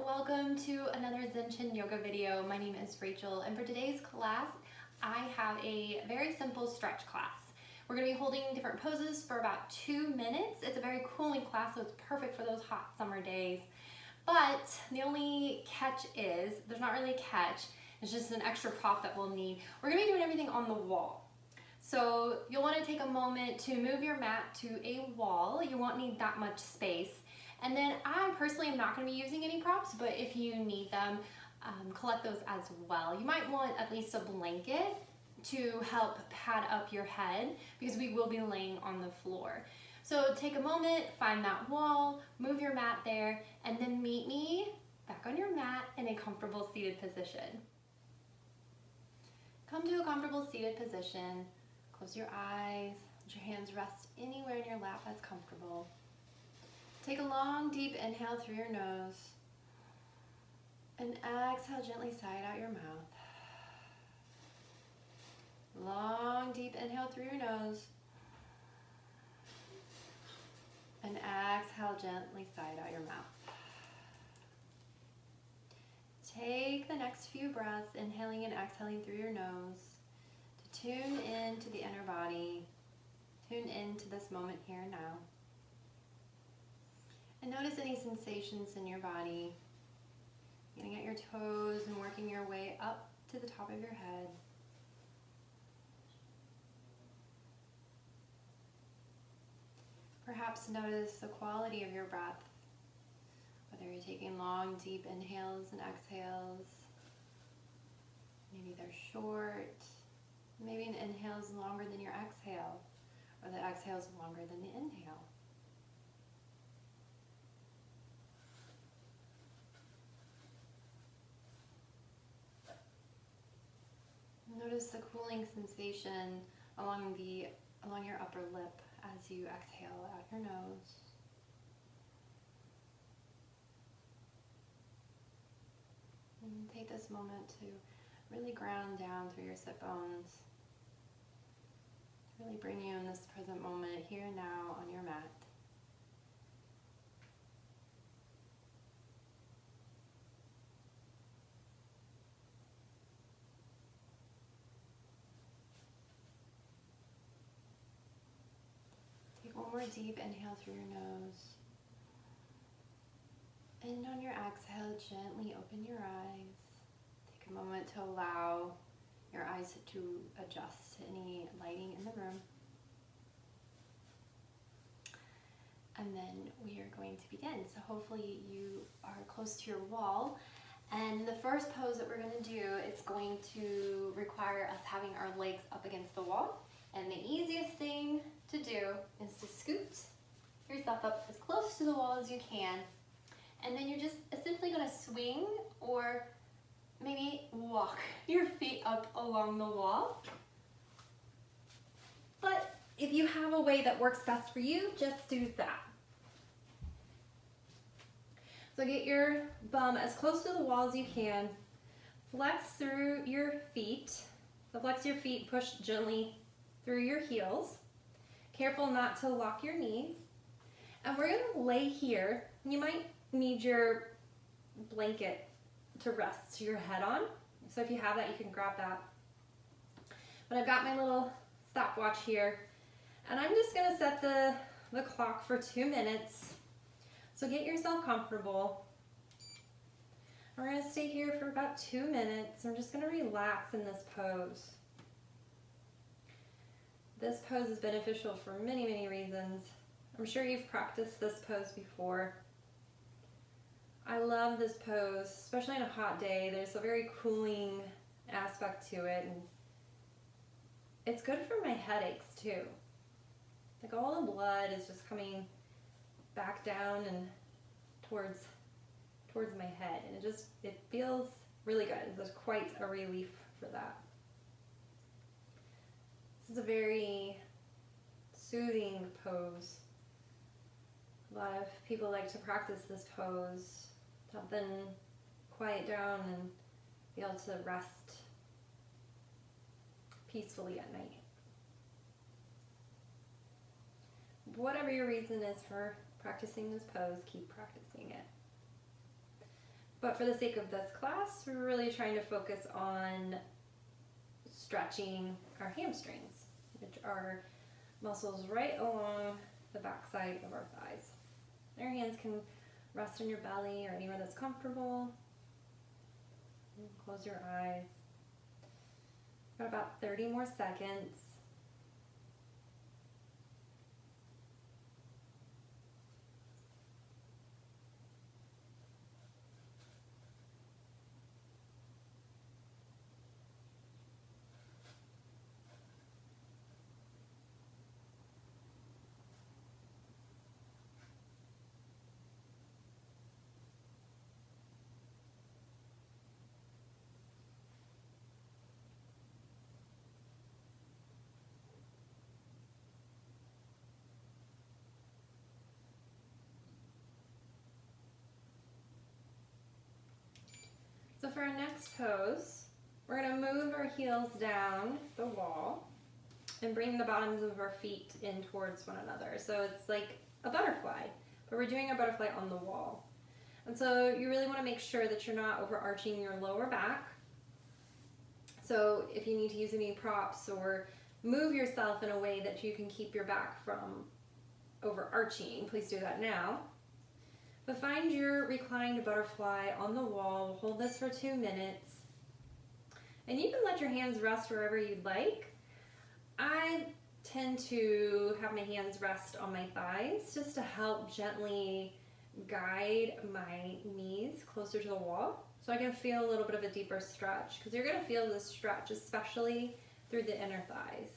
welcome to another Zen Chin Yoga video. My name is Rachel, and for today's class, I have a very simple stretch class. We're going to be holding different poses for about 2 minutes. It's a very cooling class, so it's perfect for those hot summer days. But the only catch is, there's not really a catch, it's just an extra prop that we'll need. We're going to be doing everything on the wall. So you'll want to take a moment to move your mat to a wall. You won't need that much space. And then I personally am not going to be using any props, but if you need them, collect those as well. You might want at least a blanket to help pad up your head because we will be laying on the floor. So take a moment, find that wall, move your mat there, and then meet me back on your mat in a comfortable seated position. Come to a comfortable seated position, close your eyes, let your hands rest anywhere in your lap that's comfortable. Take a long, deep inhale through your nose and exhale gently sigh out your mouth. Long, deep inhale through your nose and exhale gently sigh out your mouth. Take the next few breaths, inhaling and exhaling through your nose to tune into the inner body, tune into this moment here and now. And notice any sensations in your body, getting at your toes and working your way up to the top of your head. Perhaps notice the quality of your breath, whether you're taking long, deep inhales and exhales. Maybe they're short. Maybe an inhale is longer than your exhale, or the exhale is longer than the inhale. Notice the cooling sensation along your upper lip as you exhale out your nose. And take this moment to really ground down through your sit bones. Really bring you in this present moment here and now on your mat. One more deep inhale through your nose. And on your exhale, gently open your eyes. Take a moment to allow your eyes to adjust to any lighting in the room. And then we are going to begin. So hopefully you are close to your wall. And the first pose that we're going to do is going to require us having our legs up against the wall. And the easiest thing to do is to scoot yourself up as close to the wall as you can. And then you're just simply going to swing or maybe walk your feet up along the wall. But if you have a way that works best for you, just do that. So get your bum as close to the wall as you can. Flex through your feet. So flex your feet, push gently through your heels. Careful not to lock your knees. And we're going to lay here. You might need your blanket to rest your head on. So if you have that, you can grab that. But I've got my little stopwatch here. And I'm just going to set the clock for 2 minutes. So get yourself comfortable. We're going to stay here for about 2 minutes. I'm just going to relax in this pose. This pose is beneficial for many, many reasons. I'm sure you've practiced this pose before. I love this pose, especially on a hot day. There's a very cooling aspect to it, and it's good for my headaches too. Like all the blood is just coming back down and towards my head, and it feels really good. There's quite a relief for that. This is a very soothing pose. A lot of people like to practice this pose to help them quiet down and be able to rest peacefully at night. Whatever your reason is for practicing this pose, keep practicing it. But for the sake of this class, we're really trying to focus on stretching our hamstrings, which are muscles right along the backside of our thighs. Your hands can rest on your belly or anywhere that's comfortable. Close your eyes. Got about 30 more seconds. So for our next pose, we're going to move our heels down the wall and bring the bottoms of our feet in towards one another. So it's like a butterfly, but we're doing a butterfly on the wall. And so you really want to make sure that you're not overarching your lower back. So if you need to use any props or move yourself in a way that you can keep your back from overarching, please do that now. But find your reclined butterfly on the wall. We'll hold this for 2 minutes. And you can let your hands rest wherever you'd like. I tend to have my hands rest on my thighs just to help gently guide my knees closer to the wall so I can feel a little bit of a deeper stretch, because you're going to feel this stretch especially through the inner thighs.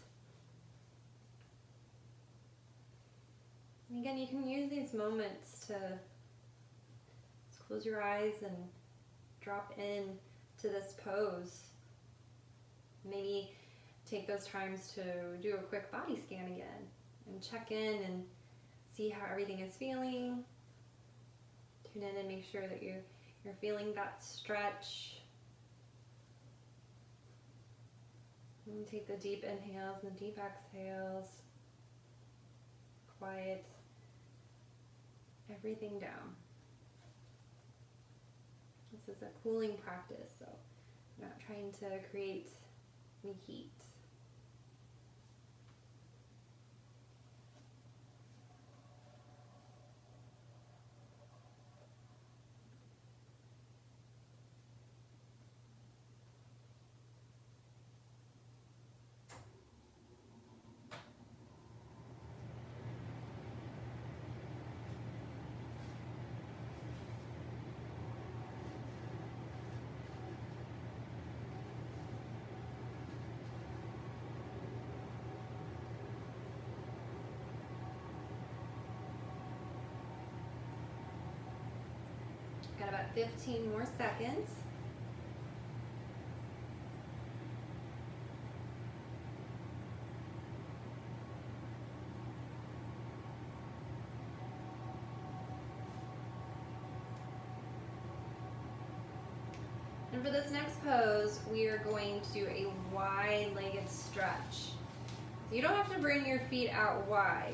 And again, you can use these moments to close your eyes and drop in to this pose. Maybe take those times to do a quick body scan again and check in and see how everything is feeling. Tune in and make sure that you're feeling that stretch. And take the deep inhales and the deep exhales. Quiet everything down. This is a cooling practice, so I'm not trying to create any heat. Got about 15 more seconds. And for this next pose, we are going to do a wide-legged stretch. You don't have to bring your feet out wide,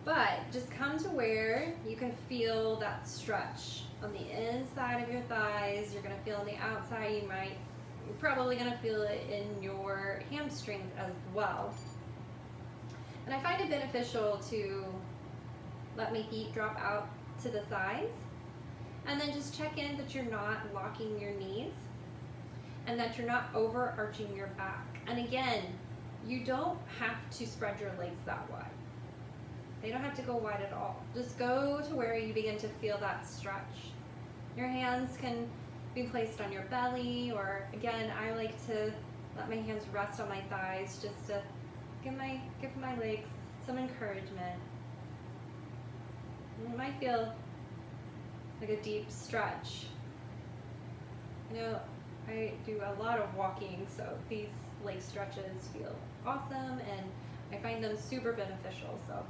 but just come to where you can feel that stretch on the inside of your thighs. You're going to feel on the outside. You're probably going to feel it in your hamstrings as well. And I find it beneficial to let my feet drop out to the sides, and then just check in that you're not locking your knees and that you're not overarching your back. And again, you don't have to spread your legs that wide. They don't have to go wide at all. Just go to where you begin to feel that stretch. Your hands can be placed on your belly, or again, I like to let my hands rest on my thighs just to give my legs some encouragement. And it might feel like a deep stretch. You know, I do a lot of walking, so these leg stretches feel awesome and I find them super beneficial. So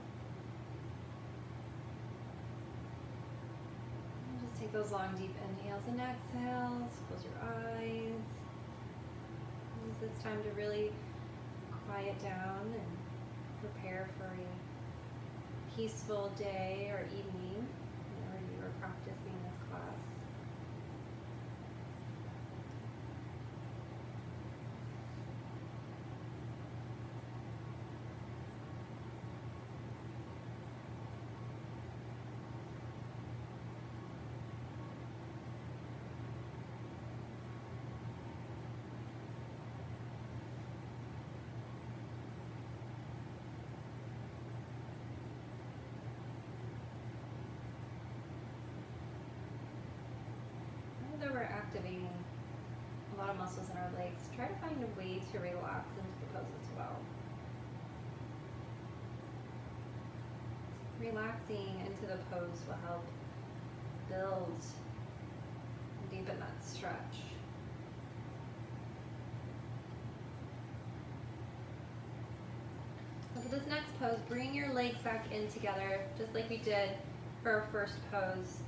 just take those long deep inhales and exhales, close your eyes. Use this time to really quiet down and prepare for a peaceful day or evening whenever you are practicing this class. activating a lot of muscles in our legs, try to find a way to relax into the pose as well. Relaxing into the pose will help build and deepen that stretch. So for this next pose, bring your legs back in together, just like we did for our first pose.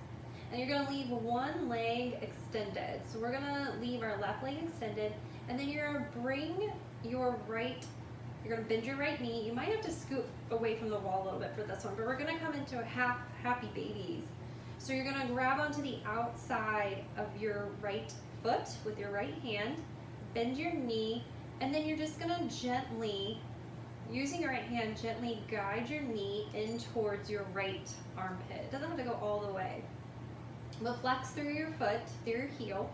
And you're gonna leave one leg extended. So we're gonna leave our left leg extended, and then you're gonna bring your you're gonna bend your right knee. You might have to scoot away from the wall a little bit for this one, but we're gonna come into a half happy babies. So you're gonna grab onto the outside of your right foot with your right hand, bend your knee, and then you're just gonna gently, using your right hand, gently guide your knee in towards your right armpit. It doesn't have to go all the way. But flex through your foot, through your heel,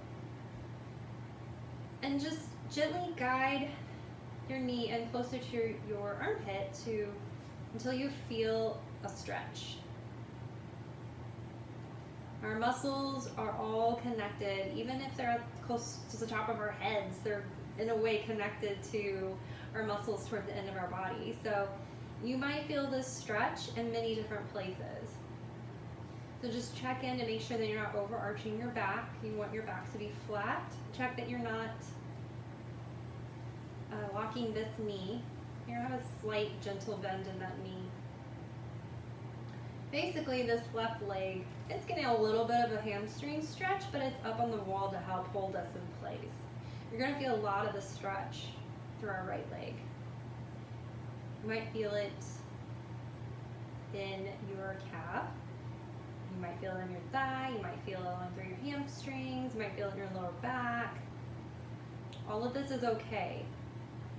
and just gently guide your knee in closer to your armpit until you feel a stretch. Our muscles are all connected, even if they're close to the top of our heads, they're in a way connected to our muscles toward the end of our body. So you might feel this stretch in many different places. So just check in to make sure that you're not overarching your back. You want your back to be flat. Check that you're not locking this knee. You're gonna have a slight gentle bend in that knee. Basically, this left leg, it's getting a little bit of a hamstring stretch, but it's up on the wall to help hold us in place. You're gonna feel a lot of the stretch through our right leg. You might feel it in your calf. You might feel it in your thigh. You might feel it on through your hamstrings. You might feel it in your lower back. All of this is okay.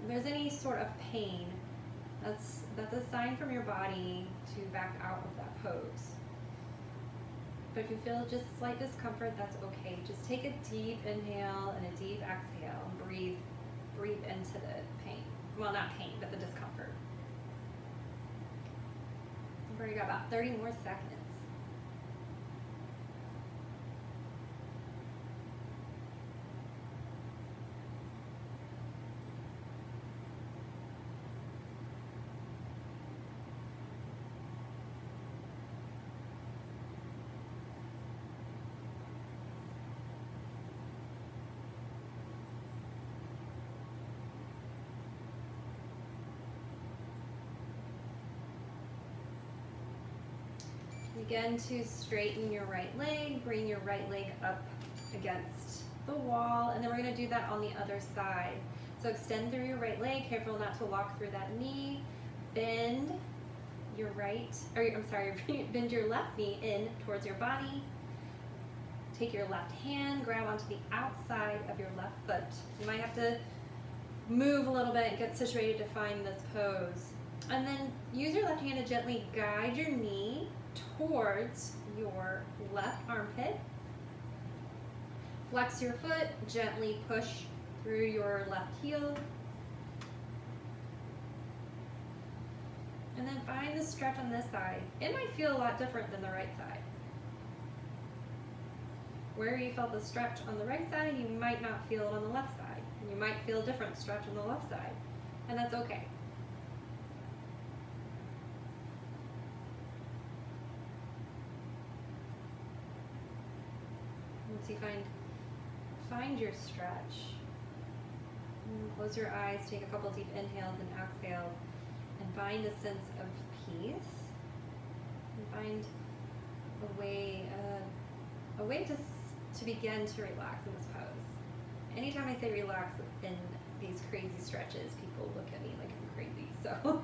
If there's any sort of pain, that's a sign from your body to back out of that pose. But if you feel just slight discomfort, that's okay. Just take a deep inhale and a deep exhale and breathe into the pain. Well, not pain, but the discomfort. We've already got about 30 more seconds. Begin to straighten your right leg, bring your right leg up against the wall, and then we're going to do that on the other side. So extend through your right leg, careful not to lock through that knee. Bend your bend your left knee in towards your body. Take your left hand, grab onto the outside of your left foot. You might have to move a little bit and get situated to find this pose. And then use your left hand to gently guide your knee towards your left armpit. Flex your foot, gently push through your left heel. And then find the stretch on this side. It might feel a lot different than the right side. Where you felt the stretch on the right side, you might not feel it on the left side. And you might feel a different stretch on the left side. And that's okay. Once you find your stretch, close your eyes, take a couple deep inhales and exhales, and find a sense of peace. And find a way to begin to relax in this pose. Anytime I say relax in these crazy stretches, people look at me like I'm crazy. So,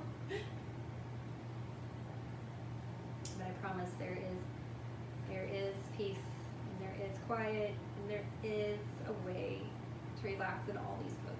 but I promise there is peace. There is quiet, and there is a way to relax in all these poses.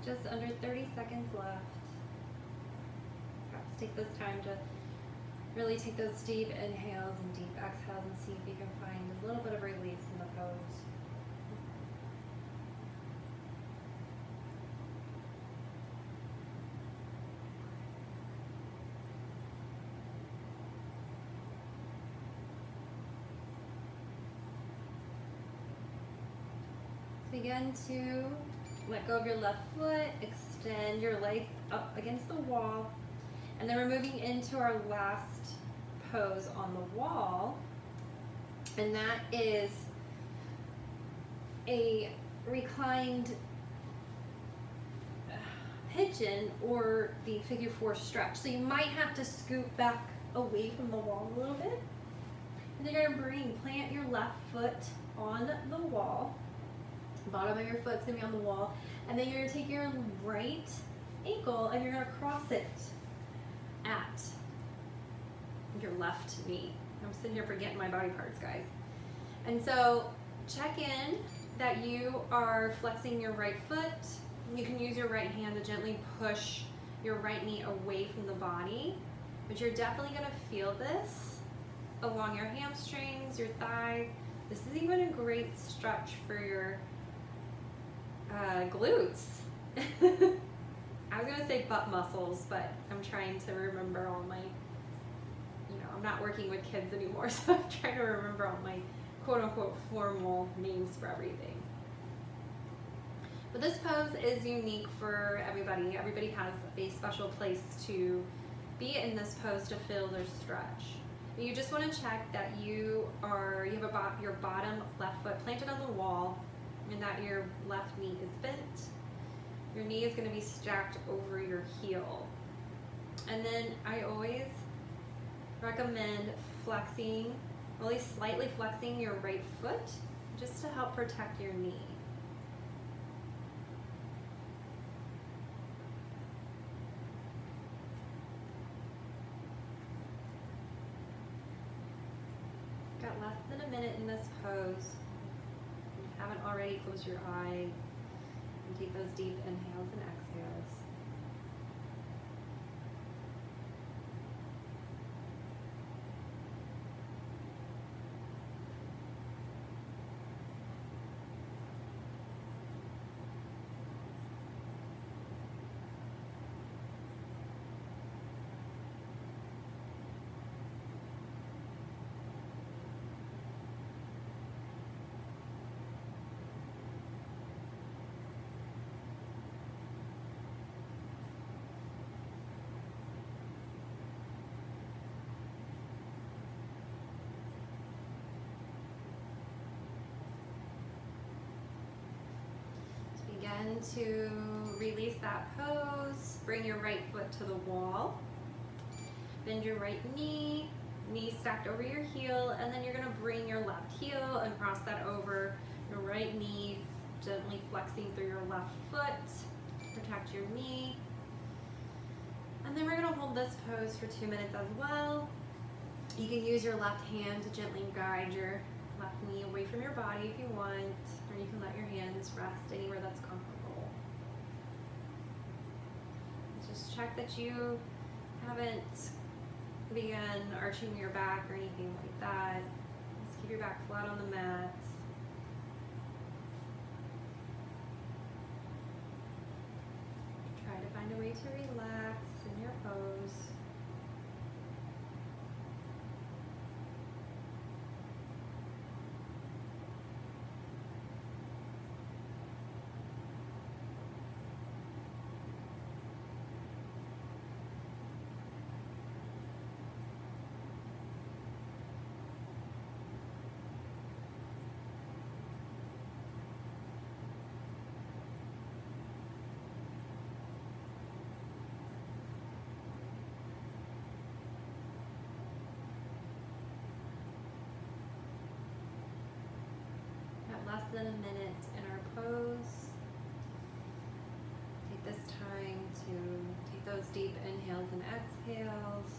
Just under 30 seconds left. Perhaps take this time to really take those deep inhales and deep exhales and see if you can find a little bit of release in the pose. Begin to let go of your left foot, extend your legs up against the wall, and then we're moving into our last pose on the wall, and that is a reclined pigeon or the figure 4 stretch. So you might have to scoot back away from the wall a little bit, and then you're going to plant your left foot on the wall. Bottom of your foot's gonna be on the wall, and then you're gonna take your right ankle and you're gonna cross it at your left knee. I'm sitting here forgetting my body parts, guys. And so check in that you are flexing your right foot. You can use your right hand to gently push your right knee away from the body, but you're definitely gonna feel this along your hamstrings, your thighs. This is even a great stretch for your glutes. I was gonna say butt muscles, but I'm trying to remember all my, I'm not working with kids anymore, so I'm trying to remember all my quote-unquote formal names for everything. But this pose is unique for everybody. Everybody has a special place to be in this pose to feel their stretch. You just want to check that you have your bottom left foot planted on the wall, and that your left knee is bent. Your knee is going to be stacked over your heel. And then I always recommend flexing, really slightly flexing your right foot just to help protect your knee. Got less than a minute in this pose. Haven't already, close your eyes and take those deep inhales and exhales. Begin to release that pose. Bring your right foot to the wall. Bend your right knee, knee stacked over your heel, and then you're going to bring your left heel and cross that over your right knee, gently flexing through your left foot. Protect your knee. And then we're going to hold this pose for 2 minutes as well. You can use your left hand to gently guide your left knee away from your body if you want, or you can let your hands rest anywhere that's comfortable. Just check that you haven't begun arching your back or anything like that. Just keep your back flat on the mat. Try to find a way to relax in your pose. Less than a minute in our pose. Take this time to take those deep inhales and exhales.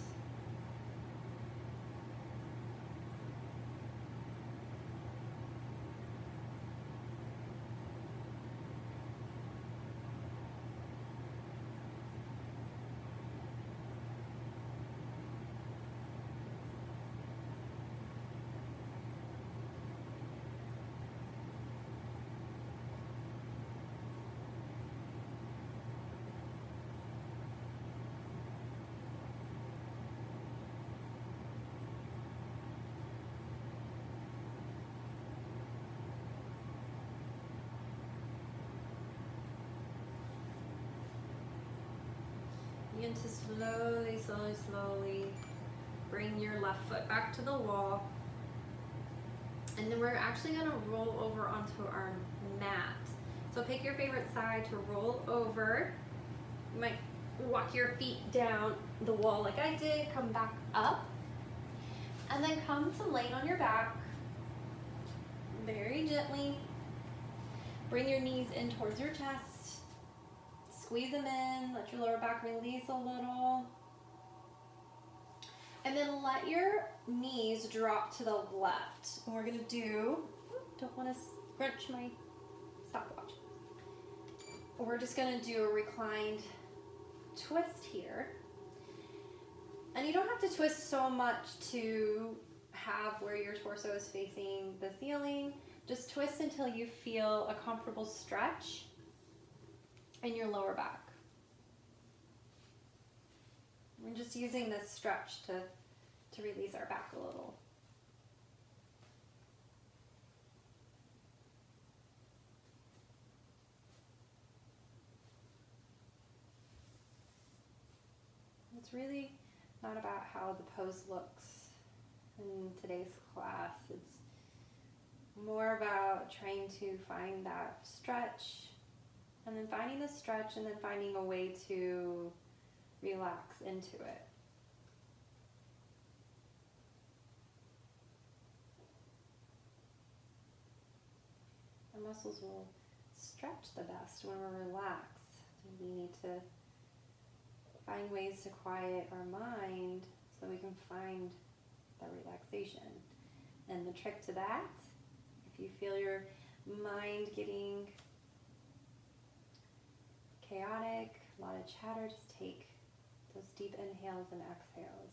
begin to slowly, slowly, slowly bring your left foot back to the wall. And then we're actually going to roll over onto our mat. So pick your favorite side to roll over. You might walk your feet down the wall like I did, come back up, and then come to lay on your back very gently. Bring your knees in towards your chest. Squeeze them in, let your lower back release a little. And then let your knees drop to the left. And we're gonna do, don't wanna scrunch my stopwatch. We're just gonna do a reclined twist here. And you don't have to twist so much to have where your torso is facing the ceiling. Just twist until you feel a comfortable stretch in your lower back. We're just using this stretch to release our back a little. It's really not about how the pose looks in today's class. It's more about trying to find that stretch, and then finding the stretch, and then finding a way to relax into it. Our muscles will stretch the best when we're relaxed. We need to find ways to quiet our mind so we can find that relaxation. And the trick to that, if you feel your mind getting chaotic, a lot of chatter, just take those deep inhales and exhales.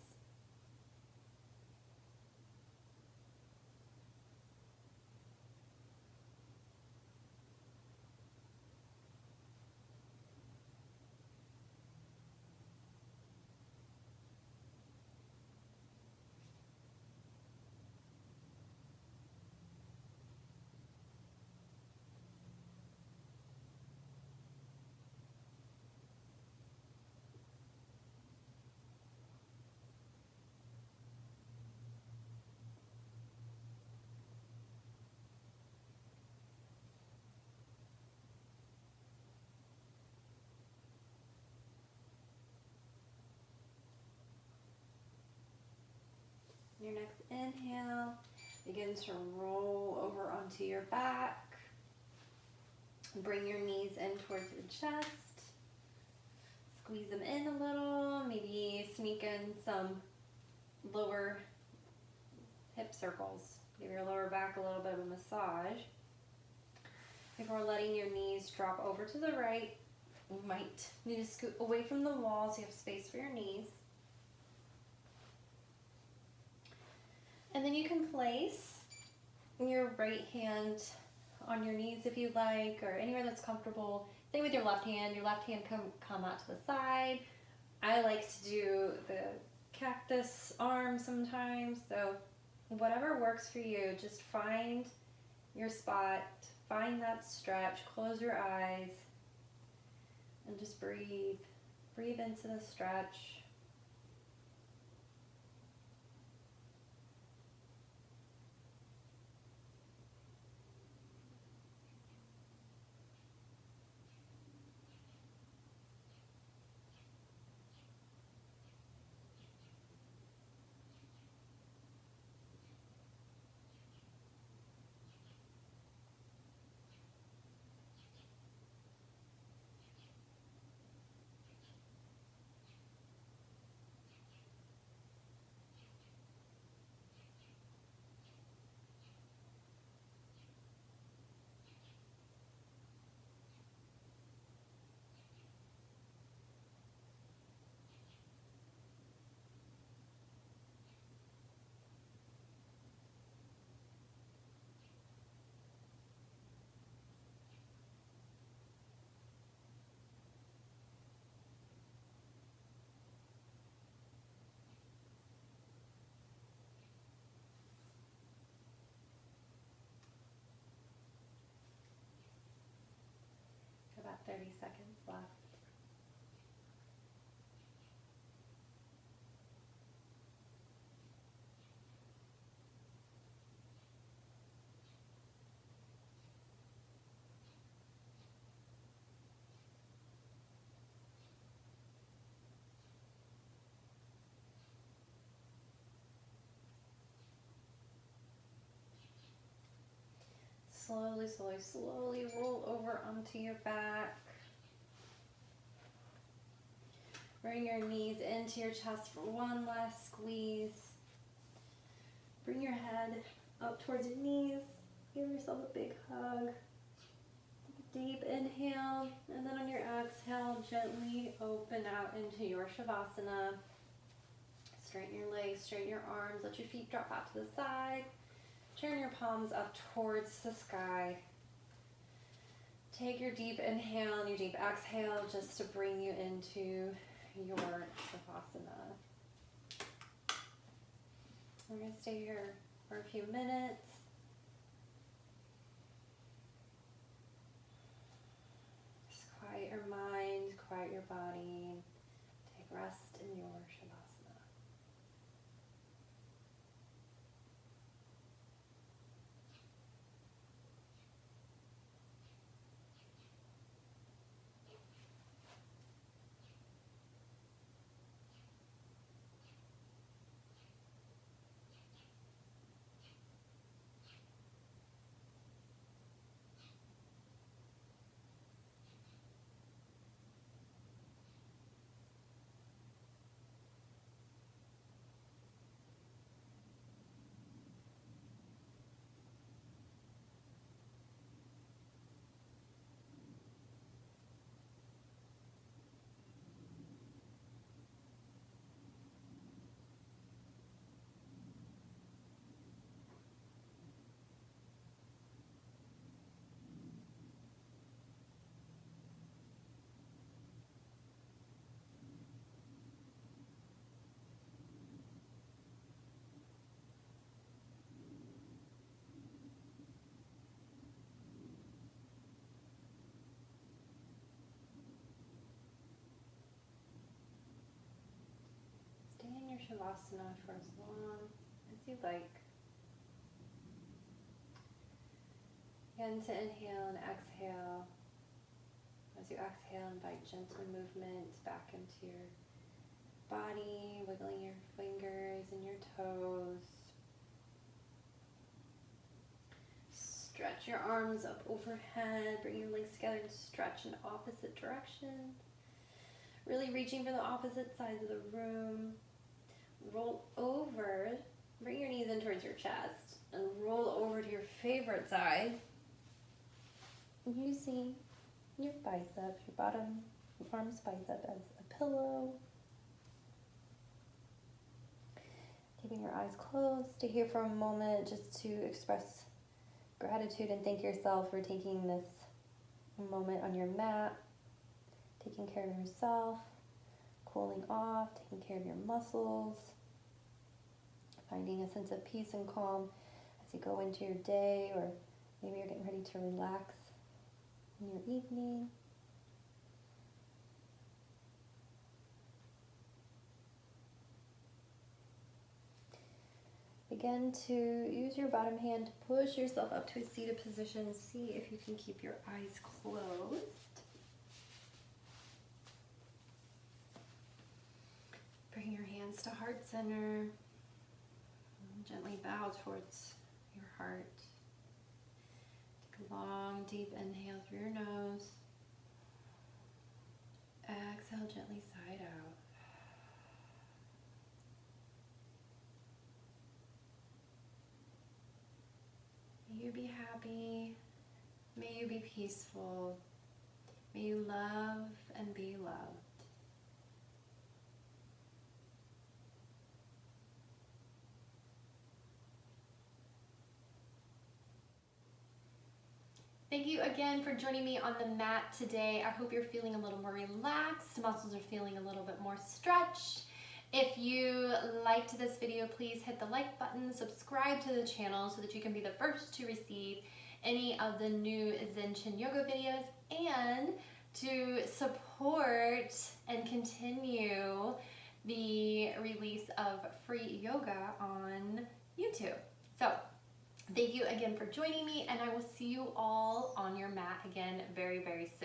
Your next inhale, begin to roll over onto your back. Bring your knees in towards the chest. Squeeze them in a little, maybe sneak in some lower hip circles. Give your lower back a little bit of a massage. Before letting your knees drop over to the right, you might need to scoot away from the wall so you have space for your knees. And then you can place your right hand on your knees if you like, or anywhere that's comfortable. Same with your left hand. Your left hand come out to the side. I like to do the cactus arm sometimes. So whatever works for you, just find your spot, find that stretch, close your eyes, and just breathe. Breathe into the stretch. About 30 seconds left. Slowly, slowly, slowly roll over onto your back. Bring your knees into your chest for one last squeeze. Bring your head up towards your knees. Give yourself a big hug. Deep inhale, and then on your exhale, gently open out into your Shavasana. Straighten your legs, straighten your arms, let your feet drop out to the side. Turn your palms up towards the sky. Take your deep inhale and your deep exhale just to bring you into your Shavasana. We're going to stay here for a few minutes. Just quiet your mind, quiet your body. Take rest in your Shavasana. Stay in your Shavasana for as long as you like. Again, to inhale and exhale. As you exhale, invite gentle movement back into your body, wiggling your fingers and your toes. Stretch your arms up overhead, bring your legs together and stretch in opposite directions. Really reaching for the opposite sides of the room. Roll over, bring your knees in towards your chest and roll over to your favorite side. Using your biceps, your bottom arm's bicep as a pillow. Keeping your eyes closed, stay here for a moment just to express gratitude and thank yourself for taking this moment on your mat, taking care of yourself, cooling off, taking care of your muscles, finding a sense of peace and calm as you go into your day, or maybe you're getting ready to relax in your evening. Begin to use your bottom hand to push yourself up to a seated position. See if you can keep your eyes closed. Bring your hands to heart center. Gently bow towards your heart. Take a long, deep inhale through your nose. Exhale gently side out. May you be happy. May you be peaceful. May you love and be loved. Thank you again for joining me on the mat today. I hope you're feeling a little more relaxed. Muscles are feeling a little bit more stretched. If you liked this video, please hit the like button, subscribe to the channel so that you can be the first to receive any of the new Zen Chin Yoga videos, and to support and continue the release of free yoga on YouTube. So thank you again for joining me, and I will see you all on your mat again very, very soon.